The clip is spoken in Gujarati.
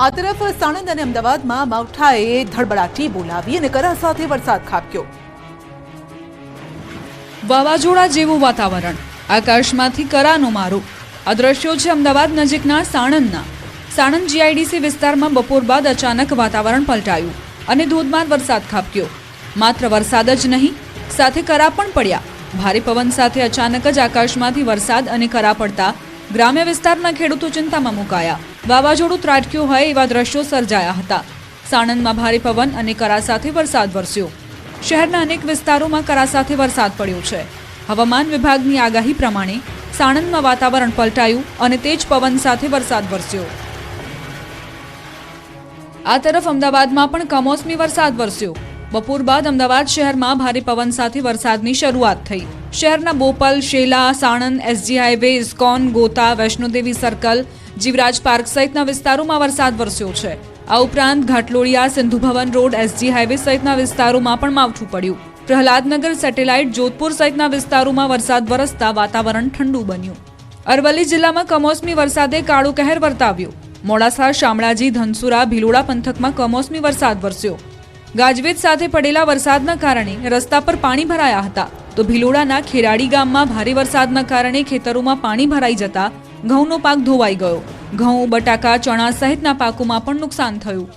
આ તરફ સાણંદ અને અમદાવાદમાં માવઠાએ ધડબડાટી બોલાવી અને કરા સાથે વરસાદ ખાબક્યો। વાવાઝોડા જેવું વાતાવરણ, આકાશમાંથી કરાનો મારો। આ દ્રશ્યો છે અમદાવાદ નજીકના સાણંદના। સાણંદ જીઆઈડીસી વિસ્તારમાં બપોર બાદ અચાનક વાતાવરણ પલટાયું અને ધોધમાર વરસાદ ખાબક્યો। માત્ર વરસાદ જ નહીં, સાથે કરા પણ પડ્યા। ભારે પવન સાથે અચાનક જ આકાશમાંથી વરસાદ અને કરા પડતા ગ્રામ્ય વિસ્તારના ખેડૂતો ચિંતામાં મુકાયા। વાવાઝોડું ત્રાટક્યું હોય એવા દ્રશ્યો સર્જાયા હતા। સાણંદમાં ભારે પવન અને કરા સાથે વરસાદ વરસ્યો। શહેરના અનેક વિસ્તારોમાં કરા સાથે વરસાદ પડ્યો છે। હવામાન વિભાગની આગાહી પ્રમાણે સાણંદમાં વાતાવરણ પલટાયું અને તેજ પવન સાથે વરસાદ વરસ્યો। આ તરફ અમદાવાદમાં પણ કમોસમી વરસાદ વરસ્યો। બપોર બાદ અમદાવાદ શહેરમાં ભારે પવન સાથે વરસાદની શરૂઆત થઈ। શહેરના બોપલ, શેલા, સાણંદ, એસજી હાઈવે, ઇસ્કોન, ગોતા, વૈષ્ણોદેવી સર્કલ, જીવરાજ પાર્ક સહિતના વિસ્તારોમાં વરસાદ વરસ્યો છે। આ ઉપરાંત ઘાટલોડિયા, Sindhu Bhavan road, SG highway સહિતના વિસ્તારોમાં પણ માવઠું પડ્યું। પ્રહલાદનગર, સેટેલાઇટ, જોધપુર સહિતના વિસ્તારોમાં વરસાદ વરસતા વાતાવરણ ઠંડુ બન્યું। અરવલ્લી જિલ્લામાં કમોસમી વરસાદે કાળો કહેર વર્તાવ્યો। મોડાસા, શામળાજી, ધનસુરા, ભિલોડા પંથકમાં કમોસમી વરસાદ વરસ્યો। ગાજવીજ સાથે પડેલા વરસાદના કારણે રસ્તા પર પાણી ભરાયા હતા, તો ભિલોડાના ખેરાડી ગામમાં ભારે વરસાદના કારણે ખેતરોમાં પાણી ભરાઈ જતા ઘઉંનો પાક ધોવાઈ ગયો। ઘઉં, બટાકા, ચણા સહિતના પાકોમાં પણ નુકસાન થયું।